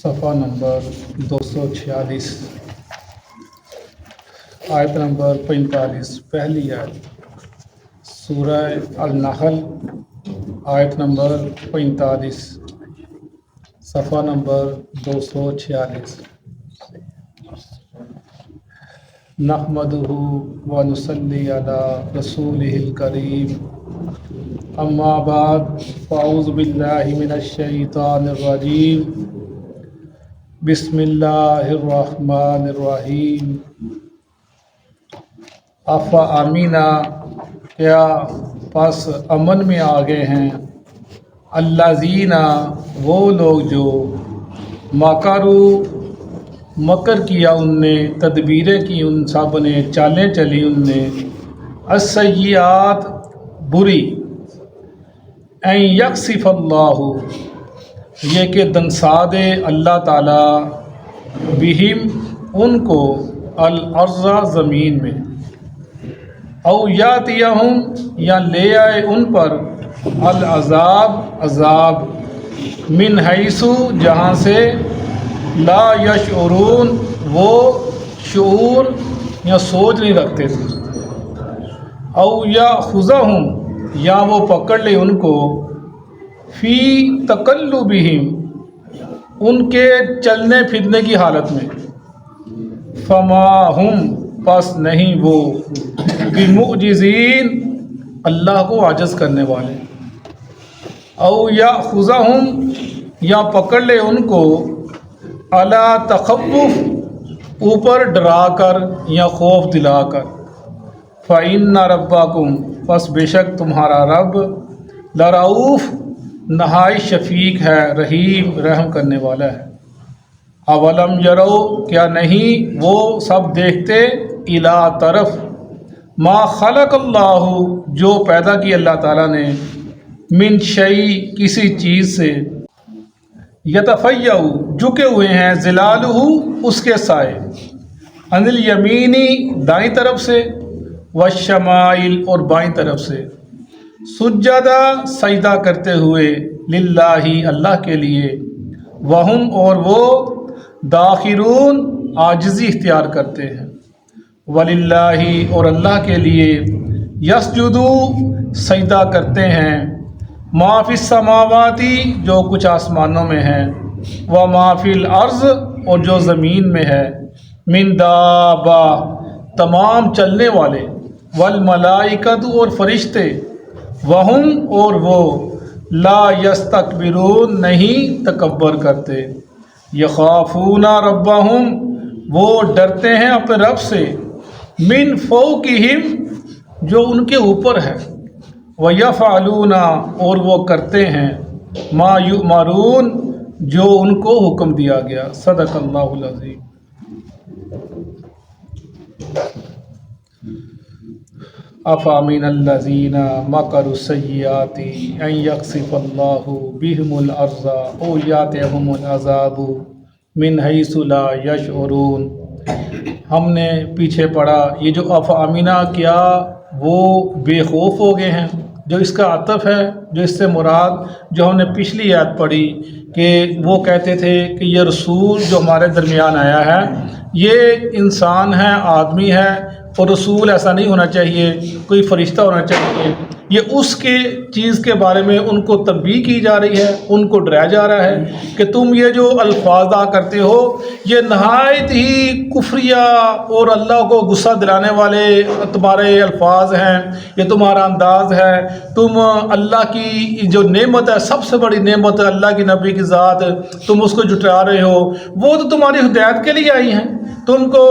صفحہ نمبر 246 آیت نمبر 45 پہلی آیت سورہ النحل آیت نمبر 45 صفحہ نمبر 246 نحمدہ ونصلی علی رسولہ الکریم اما بعد فاعوذ باللہ من الشیطان الرجیم بسم اللہ الرحمن الرحیم افامنا کیا پس امن میں آ گئے ہیں الذین وہ لوگ جو مکروا مکر کیا ان نے تدبیریں کی ان سب نے چالیں چلی ان نے السیئات بری ان یکسف اللہ یہ کہ دنسا دے اللہ تعالی بہم ان کو الارض زمین میں او یاتیہم یا لے آئے ان پر العذاب عذاب من حیثو جہاں سے لا یشعرون وہ شعور یا سوچ نہیں رکھتے تھے او یاخذہم یا وہ پکڑ لے ان کو فی تقلبہم ان کے چلنے پھرنے کی حالت میں فما ہم پس نہیں وہ بمعجزین اللہ کو عاجز کرنے والے او یاخذہم یا پکڑ لے ان کو علی تخوف اوپر ڈرا کر یا خوف دلا کر فإن ربکم پس بے شک تمہارا رب لرؤوف نہایت شفیق ہے رحیم رحم کرنے والا ہے اولم یرو کیا نہیں وہ سب دیکھتے الی طرف ما خلق اللہ جو پیدا کی اللہ تعالیٰ نے من شیء کسی چیز سے یتفیع جھکے ہوئے ہیں ظلالہ اس کے سائے عن الیمینی دائیں طرف سے والشمائل اور بائیں طرف سے سجدہ سجدہ کرتے ہوئے للہ اللہ کے لیے وہم اور وہ داخرون عاجزی اختیار کرتے ہیں وللہ اور اللہ کے لیے یسجدو سجدہ کرتے ہیں ما فی السماواتی جو کچھ آسمانوں میں ہے و ما فی الارض اور جو زمین میں ہے من دابہ تمام چلنے والے والملائکۃ اور فرشتے وہم اور وہ لا یستکبرون نہیں تکبر کرتے یخافون ربہم وہ ڈرتے ہیں اپنے رب سے من فوقہم جو ان کے اوپر ہے ویفعلون اور وہ کرتے ہیں ما یؤمرون جو ان کو حکم دیا گیا صدق اللہ العظیم افامن الذین مکروا السیئات ان یخسف اللہ بہم الارض او یاتہم العذاب من حیث لا یشعرون ہم نے پیچھے پڑھا یہ جو افامنا کیا وہ بے خوف ہو گئے ہیں جو اس کا عطف ہے جو اس سے مراد جو ہم نے پچھلی آیت پڑھی کہ وہ کہتے تھے کہ یہ رسول جو ہمارے درمیان آیا ہے یہ انسان ہے آدمی ہے اور رسول ایسا نہیں ہونا چاہیے کوئی فرشتہ ہونا چاہیے یہ اس کے چیز کے بارے میں ان کو تنبیہ کی جا رہی ہے ان کو ڈرایا جا رہا ہے کہ تم یہ جو الفاظ ادا کرتے ہو یہ نہایت ہی کفریہ اور اللہ کو غصہ دلانے والے تمہارے الفاظ ہیں یہ تمہارا انداز ہے تم اللہ کی جو نعمت ہے سب سے بڑی نعمت ہے اللہ کی نبی کی ذات تم اس کو جھٹلا رہے ہو وہ تو تمہاری ہدایت کے لیے آئی ہیں تم کو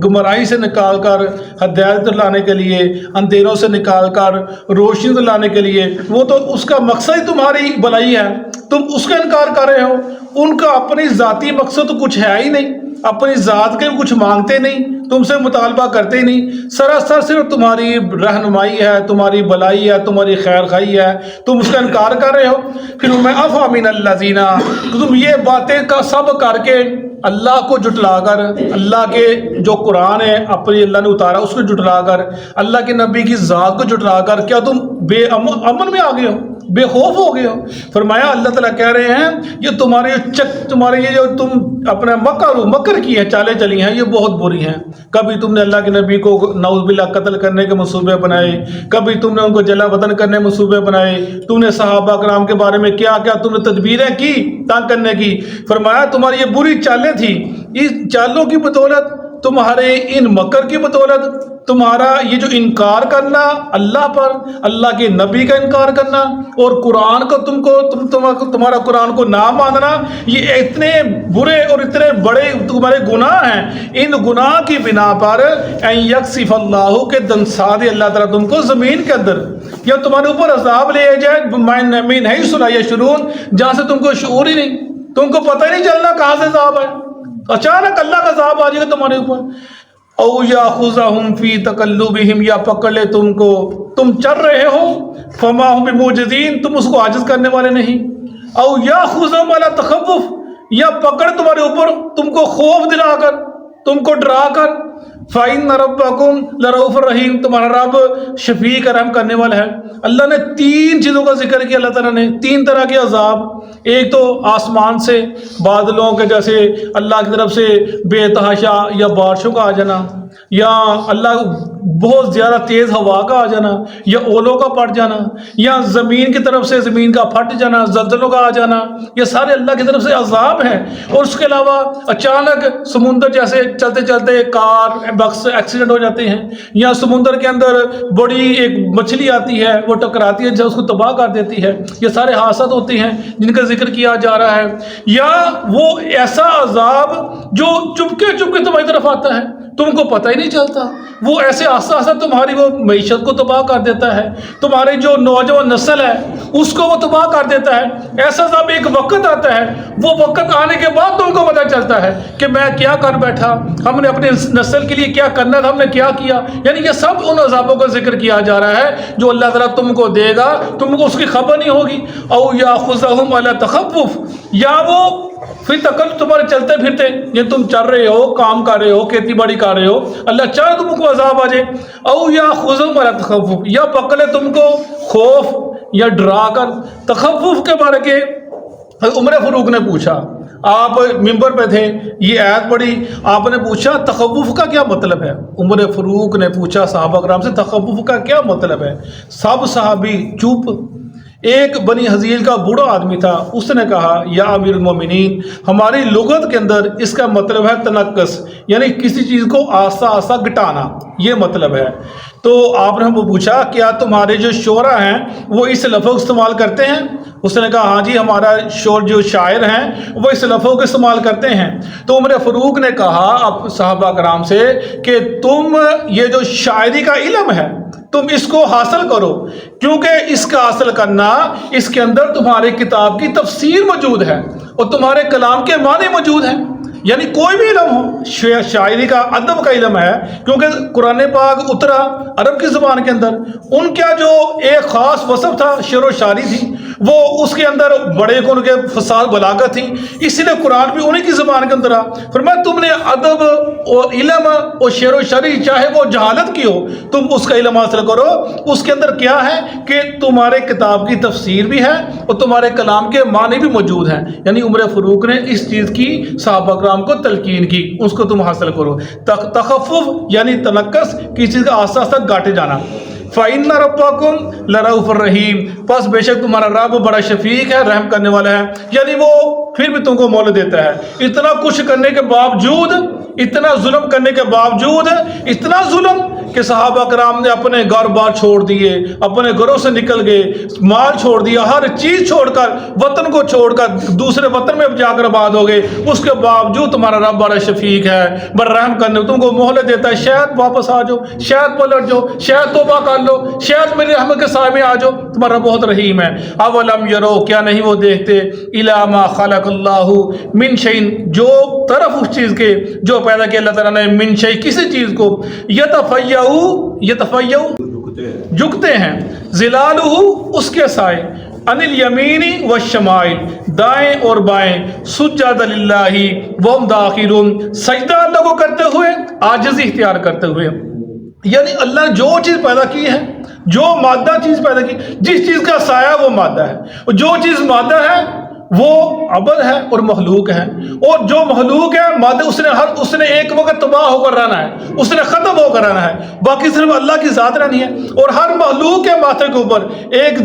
گمراہی سے نکال کر ہدایت لانے کے لیے اندھیروں سے نکال کر روشنی لانے کے لیے وہ تو اس کا مقصد ہی تمہاری بھلائی ہے تم اس کا انکار کر رہے ہو ان کا اپنی ذاتی مقصد تو کچھ ہے ہی نہیں اپنی ذات کے کچھ مانگتے نہیں تم سے مطالبہ کرتے ہی نہیں سراسر صرف تمہاری رہنمائی ہے تمہاری بھلائی ہے تمہاری خیر خواہی ہے تم اس کا انکار کر رہے ہو پھر میں افامن الذین تم یہ باتیں کا سب کر کے اللہ کو جھٹلا کر، اللہ کے جو قرآن ہے اپنی اللہ نے اتارا اس کو جھٹلا کر، اللہ کے نبی کی ذات کو جھٹلا کر کیا تم بے امن میں آ گئے ہو، بے خوف ہو گئے ہو؟ فرمایا اللہ تعالیٰ کہہ رہے ہیں یہ تمہارے یہ جو تم اپنا مکر کی ہے، چالیں چلی ہیں، یہ بہت بری ہیں۔ کبھی تم نے اللہ کے نبی کو نعوذ باللہ قتل کرنے کے منصوبے بنائے، کبھی تم نے ان کو جلا وطن کرنے کے منصوبے بنائے، تم نے صحابہ کرام کے بارے میں کیا کیا تم نے تدبیریں کی تنگ کرنے کی۔ فرمایا تمہاری یہ بری چالیں تھیں، اس چالوں کی بدولت، تمہارے ان مکر کی بدولت، تمہارا یہ جو انکار کرنا اللہ پر، اللہ کے نبی کا انکار کرنا، اور قرآن کو تمہارا قرآن کو نہ ماننا، یہ اتنے برے اور اتنے بڑے تمہارے گناہ ہیں۔ ان گناہ کی بنا پر ان یکسف اللہ کے دنسا دے اللہ تعالیٰ تم کو زمین کے اندر، یا تمہارے اوپر عذاب لے جائے من حیث لا یشعرون، جہاں سے تم کو شعور ہی نہیں، تم کو پتہ ہی نہیں چلنا کہاں سے عذاب ہے، اچانک اللہ کا عذاب آ جائے گا تمہارے اوپر۔ او یاخذہم فی تقلبہم، یا پکڑ لے تم کو، تم چل رہے ہو، فما ہم بموجزین، تم اس کو عاجز کرنے والے نہیں۔ او یاخذہم علی تخوف، یا پکڑ تمہارے اوپر تم کو خوف دلا کر، تم کو ڈرا کر۔ فَإِنَّ رَبَّكُمْ لَرَؤُوفٌ رَحِيمٌ، تمہارا رب شفیق رحم کرنے والا ہے۔ اللہ نے تین چیزوں کا ذکر کیا، اللہ تعالیٰ نے تین طرح کے عذاب، ایک تو آسمان سے بادلوں کے جیسے اللہ کی طرف سے بے تحاشا یا بارشوں کا آ جانا، یا اللہ بہت زیادہ تیز ہوا کا آ جانا، یا اولوں کا پڑ جانا، یا زمین کی طرف سے زمین کا پھٹ جانا، زلزلوں کا آ جانا، یہ سارے اللہ کی طرف سے عذاب ہیں۔ اور اس کے علاوہ اچانک سمندر جیسے چلتے چلتے کار بس ایکسیڈنٹ ہو جاتے ہیں، یا سمندر کے اندر بڑی ایک مچھلی آتی ہے وہ ٹکراتی ہے جو اس کو تباہ کر دیتی ہے، یہ سارے حادثات ہوتے ہیں جن کا ذکر کیا جا رہا ہے۔ یا وہ ایسا عذاب جو چپکے چپکے تمہاری طرف آتا ہے، تم کو پتہ ہی نہیں چلتا، وہ ایسے آہستہ آہستہ تمہاری وہ معیشت کو تباہ کر دیتا ہے، تمہاری جو نوجوان نسل ہے اس کو وہ تباہ کر دیتا ہے۔ ایسا سب ایک وقت آتا ہے، وہ وقت آنے کے بعد تم کو پتہ چلتا ہے کہ میں کیا کر بیٹھا، ہم نے اپنی نسل کے لیے کیا کرنا تھا، ہم نے کیا کیا۔ یعنی یہ سب ان عذابوں کا ذکر کیا جا رہا ہے جو اللہ تعالیٰ تم کو دے گا، تم کو اس کی خبر نہیں ہوگی۔ او یاخذہم علی تخوف، یا وہ پھر تکل تمہارے چلتے پھرتے، یہ تم چل رہے ہو، کام کر رہے ہو، کھیتی باڑی کر رہے ہو، اللہ چاہے تم کو عذاب آ جائے۔ او یاخذہم علی تخوف، یا پکڑے تم کو خوف یا ڈرا کر۔ تخوف کے بارے کے عمر فاروق نے پوچھا، آپ ممبر پہ تھے، یہ آیت پڑھی، آپ نے پوچھا تخوف کا کیا مطلب ہے؟ عمر فاروق نے پوچھا صحابہ کرام سے تخوف کا کیا مطلب ہے؟ سب صحابی چپ۔ ایک بنی حزیل کا بوڑھا آدمی تھا، اس نے کہا یا امیر المومنین، ہماری لغت کے اندر اس کا مطلب ہے تنقص، یعنی کسی چیز کو آہستہ آہستہ گھٹانا، یہ مطلب ہے۔ تو آپ نے ہم کو پوچھا کیا تمہارے جو شعراء ہیں وہ اس لفظ استعمال کرتے ہیں؟ اس نے کہا ہاں جی، ہمارا جو شاعر ہیں وہ اس لفظ کو استعمال کرتے ہیں۔ تو عمر فاروق نے کہا اب صحابہ کرام سے کہ تم یہ جو شاعری کا علم ہے تم اس کو حاصل کرو، کیونکہ اس کا حاصل کرنا، اس کے اندر تمہاری کتاب کی تفسیر موجود ہے اور تمہارے کلام کے معنی موجود ہیں۔ یعنی کوئی بھی علم ہو، شاعری کا ادب کا علم ہے، کیونکہ قرآن پاک اترا عرب کی زبان کے اندر، ان کا جو ایک خاص وصف تھا شعر و شاعری تھی، وہ اس کے اندر بڑے ان کے فصاحت بلاغت تھی، اسی لیے قرآن بھی انہی کی زبان کے اندر آ۔ فرمایا تم نے ادب اور علم اور شعر و شاعری چاہے وہ جہالت کی ہو، تم اس کا علم حاصل کرو۔ اس کے اندر کیا ہے کہ تمہارے کتاب کی تفسیر بھی ہے اور تمہارے کلام کے معنی بھی موجود ہیں۔ یعنی عمر فاروق نے اس چیز کی صحابہ کرام کو تلقین کی، اس کو تم حاصل کرو۔ تخفف یعنی تنقص، کسی چیز کا آہستہ آہستہ گاٹے جانا۔ فَإِنَّ رَبَّكُمْ لَرَؤُوفٌ رَحِيمٌ، پس بے شک تمہارا رب بڑا شفیق ہے، رحم کرنے والا ہے۔ یعنی وہ پھر بھی تم کو مول دیتا ہے، اتنا کچھ کرنے کے باوجود، اتنا ظلم کرنے کے باوجود، اتنا ظلم کہ صحابہ کرام نے اپنے گھر بار چھوڑ دیے، اپنے گھروں سے نکل گئے، مال چھوڑ دیا، ہر چیز چھوڑ کر، وطن کو چھوڑ کر دوسرے وطن میں جا کر آباد ہو گئے، اس کے باوجود تمہارا رب بڑا شفیق ہے، بڑا رحم کرنے، تم کو مہلت دیتا ہے، شاید واپس آ جاؤ، شاید پلٹ جاؤ، شاید توبہ کر لو، شاید میری رحمت کے سائے میں آ جاؤ، تمہارا بہت رحیم ہے۔ اولم یرو، کیا نہیں وہ دیکھتے، الی ما خلق اللہ من شیء، جو طرف اس چیز کے جو پیدا کیا اللہ تعالیٰ نے، من شیء کسی چیز کو، یتفیعو جھکتے ہیں، ظلالہ اس کے سائے، ان الیمین والشمائل، دائیں اور بائیں، سجدا للہ وہم داخرون، سجدہ اللہ کو کرتے ہوئے، عاجزی اختیار کرتے ہوئے. یعنی اللہ نے جو چیز پیدا کی ہے، جو مادہ چیز پیدا کی، جس چیز کا سایہ وہ مادہ ہے، جو چیز مادہ ہے وہ عبد ہے اور مخلوق ہے، اور جو مخلوق ہے مادہ اس نے ایک وقت تباہ ہو کر رہنا ہے، اس نے ختم ہو کر رہنا ہے، باقی صرف اللہ کی ذات رہنی ہے. اور ہر مخلوق کے ماتھے کے اوپر ایک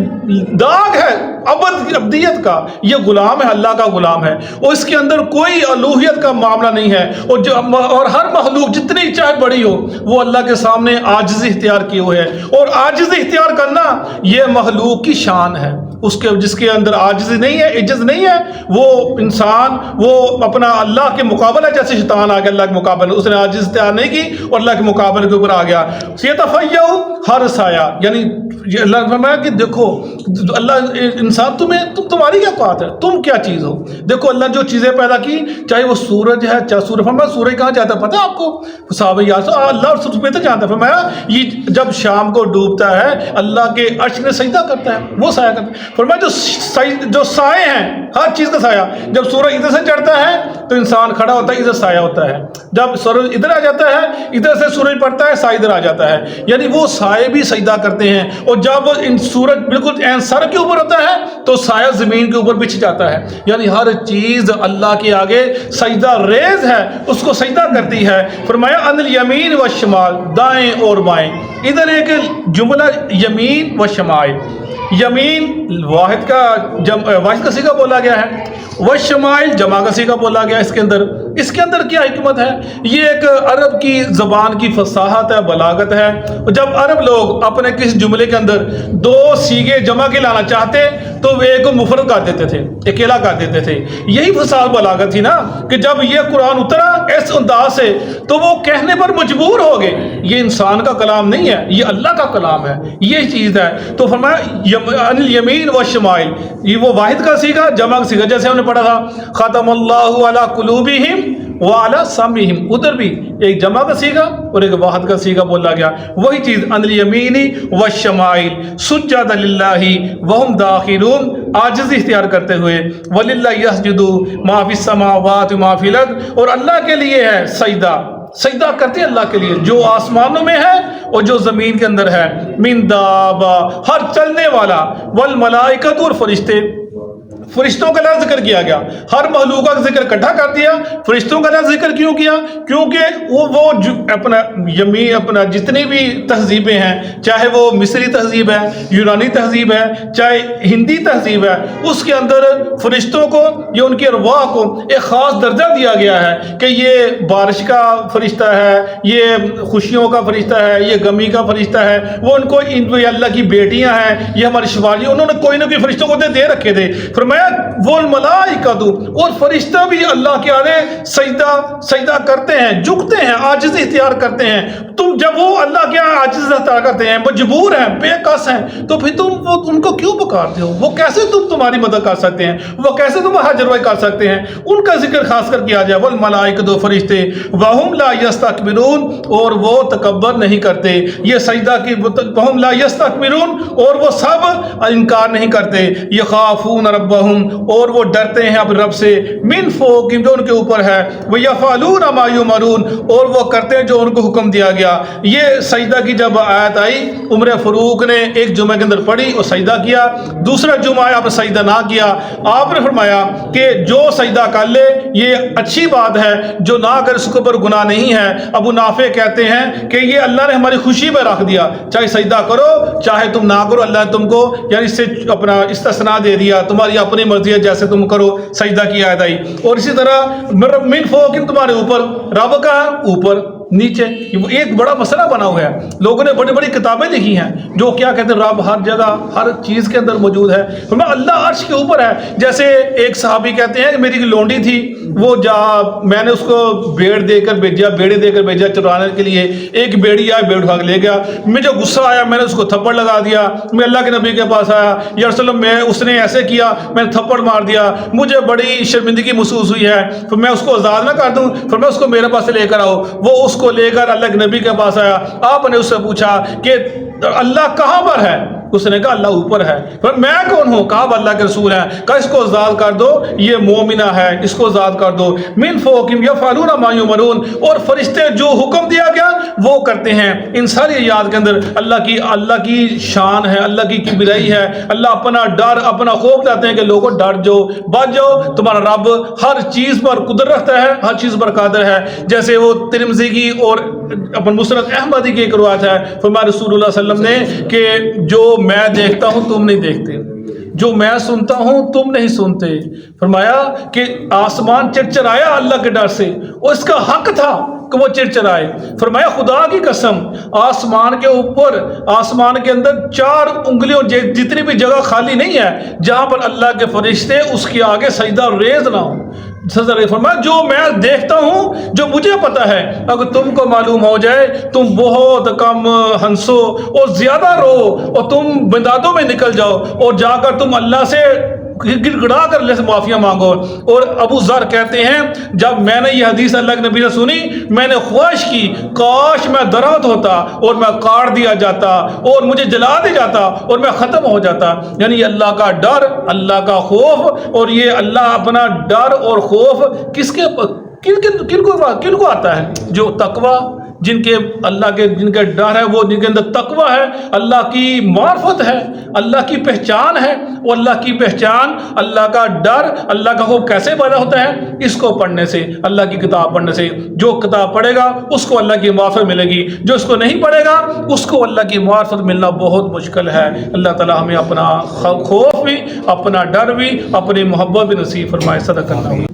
داغ ہے عبدیت کا، یہ غلام ہے، اللہ کا غلام ہے، اور اس کے اندر کوئی الوہیت کا معاملہ نہیں ہے. اور ہر مخلوق جتنی چاہے بڑی ہو وہ اللہ کے سامنے عاجزی اختیار کیے ہوئے ہے، اور عاجزی اختیار کرنا یہ مخلوق کی شان ہے. جس کے اندر عاجزی نہیں ہے، عجز نہیں ہے، وہ انسان وہ اپنا اللہ کے مقابلہ، جیسے شیطان آ گیا اللہ کے مقابلے، اس نے عاجز اختیار نہیں کی اور اللہ کے مقابلے کے اوپر آ گیا. یتفیع ہر سایہ، یعنی اللہ نے فرمایا کہ دیکھو اللہ انسان تمہاری کیا بات ہے، تم کیا چیز ہو. دیکھو اللہ جو چیزیں پیدا کی، چاہے وہ سورج ہے، چاہے سورج کہاں جاتا ہے پتہ ہے آپ کو؟ صحابہ اللہ اور سورج بہتر جانتا ہے. فرمایا یہ جب شام کو ڈوبتا ہے اللہ کے عرش میں سجدہ کرتا ہے، وہ سایہ کرتا ہے. فرمایا جو سائے ہیں، ہر چیز کا سایہ، جب سورج ادھر سے چڑھتا ہے تو انسان کھڑا ہوتا ہے، ادھر سایہ ہوتا ہے. جب سورج ادھر آ جاتا ہے، ادھر سے سورج پڑتا ہے، سایہ ادھر آ جاتا ہے. یعنی وہ سائے بھی سجدہ کرتے ہیں، اور جب سورج بالکل سر کے اوپر ہوتا ہے تو سایہ زمین کے اوپر بچھ جاتا ہے. یعنی ہر چیز اللہ کے آگے سجدہ ریز ہے، اس کو سجدہ کرتی ہے. فرمایا ان الیمین والشمال، دائیں اور بائیں. ادھر ایک جملہ یمین و شمال، یمین واحد کا صیغہ بولا گیا ہے، والشمائل جمع کا صیغہ بولا گیا. اس کے اندر کیا حکمت ہے؟ یہ ایک عرب کی زبان کی فصاحت ہے، بلاغت ہے. جب عرب لوگ اپنے کسی جملے کے اندر دو صیغے جمع کے لانا چاہتے تو وہ ایک کو مفرد کر دیتے تھے، اکیلا کر دیتے تھے. یہی فصاحت بلاغت تھی نا کہ جب یہ قرآن اترا اس انداز سے تو وہ کہنے پر مجبور ہو گئے یہ انسان کا کلام نہیں ہے، یہ اللہ کا کلام ہے، یہ چیز ہے. تو فرمایا ان الیمین والشمائل، یہ وہ واحد کا صیغہ، جمع کا صیغہ، جیسے ہم نے پڑھا تھا ختم اللہ علی قلوبہم وعلی سمعہم، ادھر بھی ایک جمع کا صیغہ اور ایک واحد کا صیغہ بولا گیا. وہی چیز ان الیمین والشمائل سجدا للہ وہم داخرون، عاجزی اختیار کرتے ہوئے. وللہ یسجد ما فی السماوات ما فی الارض، اور اللہ کے لیے ہے سجدہ کرتے ہیں اللہ کے لیے جو آسمانوں میں ہے اور جو زمین کے اندر ہے. من دابا، ہر چلنے والا، والملائکۃ، اور فرشتوں کا لفظ ذکر کیا گیا، ہر مخلوق کا ذکر اکٹھا کر دیا. فرشتوں کا لفظ ذکر کیوں کیا؟ کیونکہ وہ اپنا جتنی بھی تہذیبیں ہیں، چاہے وہ مصری تہذیب ہے، یونانی تہذیب ہے، چاہے ہندی تہذیب ہے، اس کے اندر فرشتوں کو یا ان کی ارواح کو ایک خاص درجہ دیا گیا ہے کہ یہ بارش کا فرشتہ ہے، یہ خوشیوں کا فرشتہ ہے، یہ غمی کا فرشتہ ہے. وہ ان کو اللہ کی بیٹیاں ہیں، یہ ہماری شفاعی، انہوں نے کوئی نہ کوئی فرشتوں کو دے رکھے تھے. فرمایا والملائکۃ، اور فرشتہ بھی اللہ کے آگے سجدہ کرتے ہیں، جھکتے ہیں، عاجزی اختیار کرتے ہیں. تم جب وہ اللہ کے آگے عاجزی اختیار کرتے ہیں، مجبور ہیں، بے کس ہیں، تو پھر تم ان کو کیوں پکارتے ہو؟ وہ کیسے تمہاری مدد کر سکتے ہیں؟ وہ کیسے تم حاضر کر سکتے ہیں؟ ان کا ذکر خاص کر کیا جائے. والملائکۃ، فرشتے، وہم لا یستکبرون، اور وہ تکبر نہیں کرتے. یہ سجدہ کی وہم لا یستکبرون، اور وہ سب انکار نہیں کرتے. یخافون ربہم، اور وہ ڈرتے ہیں اپنے رب سے، من فوقہم، جو ان کے اوپر ہے، ویفعلون ما یؤمرون، اور وہ کرتے ہیں جو ان کو حکم دیا گیا. یہ سجدہ کی جب آیت آئی، عمر فاروق نے ایک جمعہ کے اندر پڑھی اور سجدہ کیا. دوسرا جمعہ آپ نے سجدہ نہ کیا. آپ نے فرمایا کہ جو سجدہ کر لے یہ اچھی بات ہے، جو نہ کر اس کے اوپر گناہ نہیں ہے. ابو نافع کہتے ہیں کہ یہ اللہ نے ہماری خوشی میں رکھ دیا، چاہے سجدہ کرو چاہے تم نہ کرو، اللہ نے تم کو یعنی اس سے اپنا استثناء دے دیا، تمہاری اپنی مرضی ہے، جیسے تم کرو. سجدہ کی آیت آئی. اور اسی طرح من فوقہم، تمہارے اوپر، رب کا اوپر نیچے. ایک بڑا مسئلہ بنا ہوا ہے. لوگوں نے بڑی بڑی کتابیں لکھی ہیں جو کیا کہتے ہیں رب ہر جگہ ہر چیز کے اندر موجود ہے. اللہ عرش کے اوپر ہے. جیسے ایک صحابی کہتے ہیں کہ میری لونڈی تھی، وہ میں نے اس کو بیڑ دے کر بھیجا چرانے کے لیے. ایک بیڑی آیا، بیڑ اٹھا کے لے گیا. مجھے غصہ آیا، میں نے اس کو تھپڑ لگا دیا. میں اللہ کے نبی کے پاس آیا، یا رسول اللہ اس نے ایسے کیا، میں نے تھپڑ مار دیا، مجھے بڑی شرمندگی محسوس ہوئی ہے، پھر میں اس کو آزاد نہ کر دوں؟ پھر میں اس کو میرے پاس لے کر آؤ. وہ اس کو لے کر اللہ کے نبی کے پاس آیا. آپ نے اس سے پوچھا کہ اللہ کہاں پر ہے؟ اس نے کہا اللہ اوپر ہے. پھر میں کون ہوں؟ کہا اللہ کے رسول ہیں. کہا اس کو آزاد کر دو، یہ مومنہ ہے، اس کو آزاد کر دو. من فوقہم یفعلون ما یؤمرون، اور فرشتے جو حکم دیا گیا وہ کرتے ہیں. ان ساری آیات کے اندر اللہ کی شان ہے، اللہ کی کبریائی ہے. اللہ اپنا ڈر، اپنا خوف لاتے ہیں کہ لوگوں ڈر جاؤ، بچ جاؤ، تمہارا رب ہر چیز پر قدرت رکھتا ہے، ہر چیز پر قادر ہے. جیسے وہ ترمذی کی اور اپن مسند احمدی کی ایک روایت ہے، فرمایا رسول اللہ صلی اللہ علیہ وسلم نے کہ جو میں دیکھتا ہوں تم نہیں دیکھتے، جو میں سنتا ہوں تم نہیں سنتے. فرمایا کہ آسمان چرچرایا اللہ کے ڈر سے، اور اس کا حق تھا کہ وہ چرچرائے. فرمایا خدا کی قسم، آسمان کے اوپر، آسمان کے اندر 4 انگلیوں جتنی بھی جگہ خالی نہیں ہے جہاں پر اللہ کے فرشتے اس کے آگے سجدہ ریز نہ ہوں. فرمایا جو میں دیکھتا ہوں، جو مجھے پتا ہے، اگر تم کو معلوم ہو جائے تم بہت کم ہنسو اور زیادہ رو اور تم بندادوں میں نکل جاؤ اور جا کر تم اللہ سے گڑ گڑا کر اللہ سے معافیاں مانگو. اور ابو ذر کہتے ہیں جب میں نے یہ حدیث اللہ کے نبی سے سنی، میں نے خواہش کی کاش میں درخت ہوتا اور میں کاٹ دیا جاتا اور مجھے جلا دیا جاتا اور میں ختم ہو جاتا. یعنی اللہ کا ڈر، اللہ کا خوف، اور یہ اللہ اپنا ڈر اور خوف کن کو آتا ہے؟ جو تقوی، جن کے ڈر ہے، وہ جن کے اندر تقوی ہے، اللہ کی معرفت ہے، اللہ کی پہچان ہے. وہ اللہ کی پہچان، اللہ کا ڈر، اللہ کا خوف کیسے پیدا ہوتا ہے؟ اس کو پڑھنے سے، اللہ کی کتاب پڑھنے سے. جو کتاب پڑھے گا اس کو اللہ کی معرفت ملے گی، جو اس کو نہیں پڑھے گا اس کو اللہ کی معرفت ملنا بہت مشکل ہے. اللہ تعالی ہمیں اپنا خوف بھی، اپنا ڈر بھی، اپنی محبت بھی نصیب فرمائے. صدق اللہ.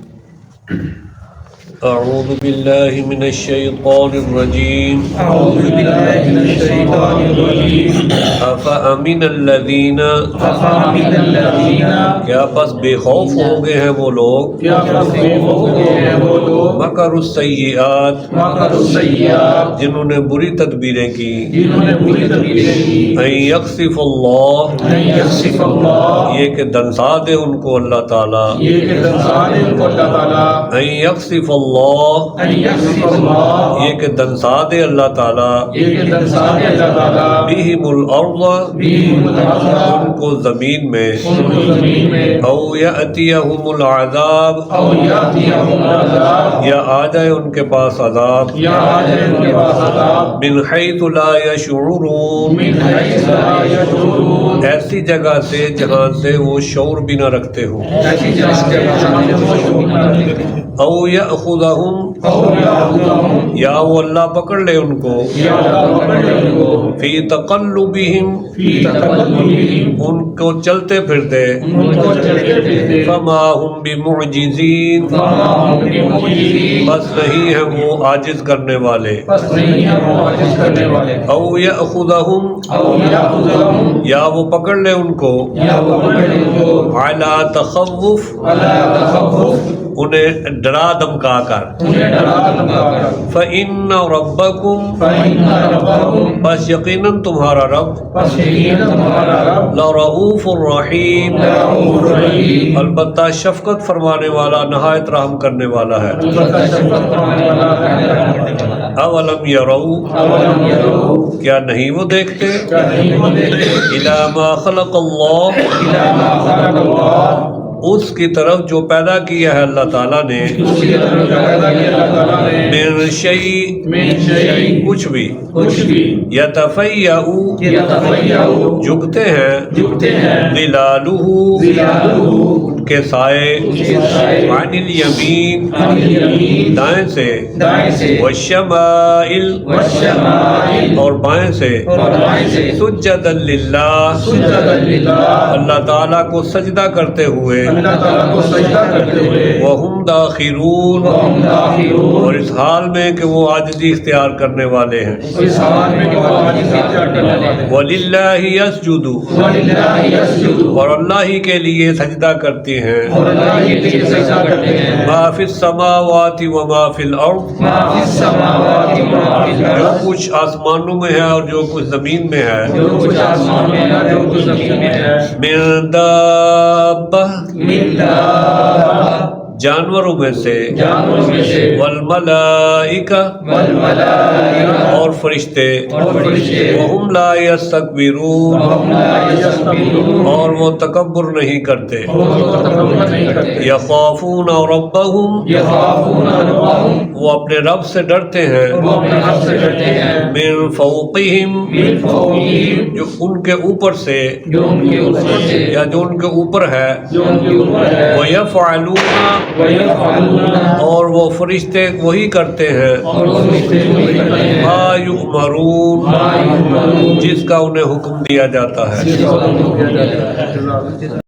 اعوذ باللہ من الشیطان الرجیم. اعوذ باللہ من الشیطان الرجیم. افامن الذین، افامن الذین، کیا پس بے خوف ہو گئے ہیں وہ لوگ، کیا پس بے خوف ہو گئے ہیں وہ لوگ، مکروا السیئات، مکروا السیئات، جنہوں نے بری تدبیریں کی، جنہوں نے بری تدبیریں کی، ان یخسف اللہ، ان یخسف اللہ، یہ کہ دنسا دے ان کو اللہ تعالیٰ، یہ کہ دنسا دے ان کو اللہ تعالیٰ، ان یخسف اللہ، ان یخسف اللہ، یہ کہ دنسا دے اللہ تعالیٰ، یہ کہ دنسا دے اللہ تعالیٰ، بہم الارض، بہم الارض، ان کو زمین میں، ان کو زمین میں، او یأتیہم العذاب، او یاتیہم العذاب، یا آ جائے ان کے پاس عذاب، یا آ جائے ان کے پاس عذاب، من حیث لا یشعرون، من حیث لا یشعرون، ایسی جگہ سے جہاں سے وہ شعور بھی نہ رکھتے ہوں، ایسی جگہ سے جہاں سے وہ شعور نہ رکھتے ہوں، او یأخذہم، او یأخذہم، یا وہ اللہ پکڑ لے ان کو، یا اللہ پکڑ لے ان کو، فی تقلبہم، فی تقلبہم، ان کو چلتے پھرتے، ان کو چلتے پھرتے، فما ہم بمعجزین، فما ہم بمعجزین، بس نہیں ہے وہ عاجز کرنے والے، بس نہیں ہے وہ عاجز کرنے والے، او یأخذہم، او یأخذہم، یا وہ پکڑ لے ان کو، یا وہ پکڑ لے ان کو، علی تخوف، علی تخوف، انہیں ڈرا دمکا کر، انہیں ڈرا دھمکا کر، فإن ربکم، فإن ربکم، بس یقیناً تمہارا رب، پس یقیناً تمہارا رب، لرؤوف الرحیم، رؤوف الرحیم، البتہ شفقت فرمانے والا، نہایت رحم کرنے والا ہے. البتہ شفقت فرمانے والا ہے. اولم یروا، اولم یروا، کیا نہیں وہ دیکھتے، کیا نہیں وہ دیکھتے، الی ما خلق اللہ، الی ما خلق اللہ، اس کی طرف جو پیدا کیا ہے اللہ تعالیٰ نے، اس کی طرف پیدا کیا اللہ تعالیٰ نے، من شیء، من شیء، کچھ بھی، کچھ بھی، یتفیأ، یتفیأ، جھکتے ہیں، جھکتے ہیں، ظلالہ، ظلالہ، ان کے سائے، ان کے سائے، عن الیمین، عن الیمین، دائیں سے، دائیں سے، والشمائل، والشمائل، اور بائیں سے، اور بائیں سے، سجدا للہ، سجدا للہ، اللہ تعالیٰ کو سجدہ کرتے ہوئے، اللہ تعالیٰ کو سجدہ کرتے ہوئے، وہم داخرون، وہم داخرون، اور اس حال میں کہ وہ عاجزی اختیار کرنے والے ہیں. اس حال میں کہ وہ عاجزی اختیار کرنے والے ہیں. وَلِلَّهِ يَسْجُدُ، وَلِلَّهِ يَسْجُدُ، اور اللہ ہی کے لیے سجدہ کرتے ہیں، اور اللہ ہی کے لیے سجدہ کرتے ہیں، ما فی السماوات وما فی الارض، ما فی السماوات وما فی جو الارض، کچھ آسمانوں میں ہے اور جو کچھ زمین میں ہے، جو کچھ آسمان میں ہے، جو کچھ زمین میں ہے، من دابہ، من دابہ، جانوروں میں سے جانوروں میں سے والملائکہ والملائکہ اور فرشتے اور فرشتے وہم لا یستکبرون وهم لا يستكبرون اور وہ تکبر نہیں کرتے وہ تکبر نہیں کرتے یخافون ربہم یخافون ربهم وہ اپنے رب سے ڈرتے ہیں وہ اپنے رب سے ڈرتے ہیں من فوقہم من فوقہم جو ان کے اوپر سے جو ان کے اوپر سے یا جو ان کے اوپر ہے جو ان کے اوپر ہے وَيَفْعَلُونَ وَيَفْعَلُونَ اور وہ فرشتے وہی کرتے ہیں اور وہ فرشتے وہی کرتے ہیں ما یؤمرون ما یؤمرون جس کا انہیں حکم دیا جاتا ہے جس کو حکم دیا جاتا ہے